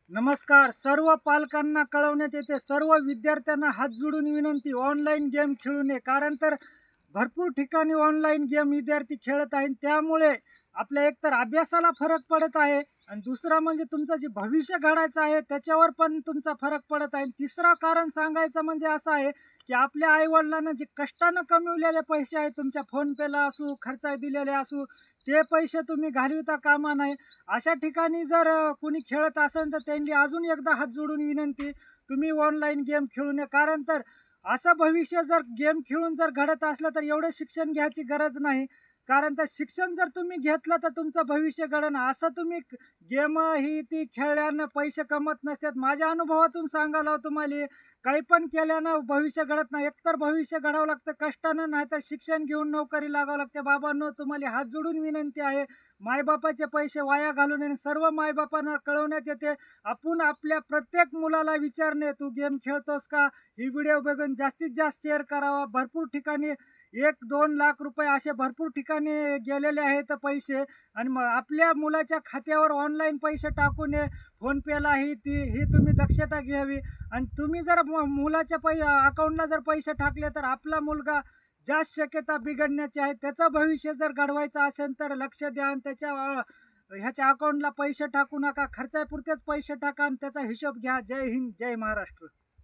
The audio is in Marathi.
नमस्कार. सर्व पालकांना कळवण्यात येते, सर्व विद्यार्थ्यांना हात जोडून विनंती, ऑनलाईन गेम खेळू नये. कारण तर भरपूर ठिकाणी ऑनलाईन गेम विद्यार्थी खेळत आहेत. त्यामुळे आपल्या एकतर अभ्यासाला फरक पडत आहे आणि दुसरा म्हणजे तुमचं जे भविष्य घडायचं आहे त्याच्यावर पण तुमचा फरक पडत आहे. तिसरा कारण सांगायचं म्हणजे असं आहे की आपल्या आईवडिलांना जे कष्टानं कमवलेले पैसे आहेत, तुमच्या फोनपेला असू, खर्चा दिलेले असू, ते पैसे तुम्ही घालविता कामा नये. अशा ठिकाणी जर कोणी खेळत असेल तर त्यांनी अजून एकदा हात जोडून विनंती, तुम्ही ऑनलाईन गेम खेळू नये. कारण तर असं भविष्य जर गेम खेळून जर घडत असलं तर एवढं शिक्षण घ्यायची गरज नाही. कारण तर शिक्षण जर तुम्ही घेतलं तर तुमचं भविष्य घडणं. असं तुम्ही गेम ही ती खेळल्यानं पैसे कमवत नसतात. माझ्या अनुभवातून सांगायला तुम्हाला, काही पण केल्यानं भविष्य घडत नाही. एकतर भविष्य घडावं लागतं कष्टानं, नाहीतर शिक्षण घेऊन नोकरी लागावं लागते. बाबांनो, तुम्हाला हात जोडून विनंती आहे, मायबापाचे पैसे वाया घालू नये. सर्व मायबापांना कळवण्यात येते, आपण आपल्या प्रत्येक मुलाला विचारणे, तू गेम खेळतोस का? ही व्हिडिओ बघून जास्तीत जास्त शेअर करावा. भरपूर ठिकाणी 1-2 लाख रुपये असे भरपूर ठिकाणी गेलेले आहेत पैसे. आणि मग आपल्या मुलाच्या खात्यावर ऑनलाईन पैसे टाकू नये. फोनपेला ही तुम्ही दक्षता घ्यावी. आणि तुम्ही जर मुलाच्या अकाउंटला जर पैसे टाकले तर आपला मुलगा जास्त शक्यता बिघडण्याची आहे. त्याचं भविष्य जर घडवायचं असेल तर लक्ष द्या आणि त्याच्या ह्याच्या अकाउंटला पैसे टाकू नका. खर्चापुरतेच पैसे टाका आणि त्याचा हिशोब घ्या. जय हिंद, जय महाराष्ट्र.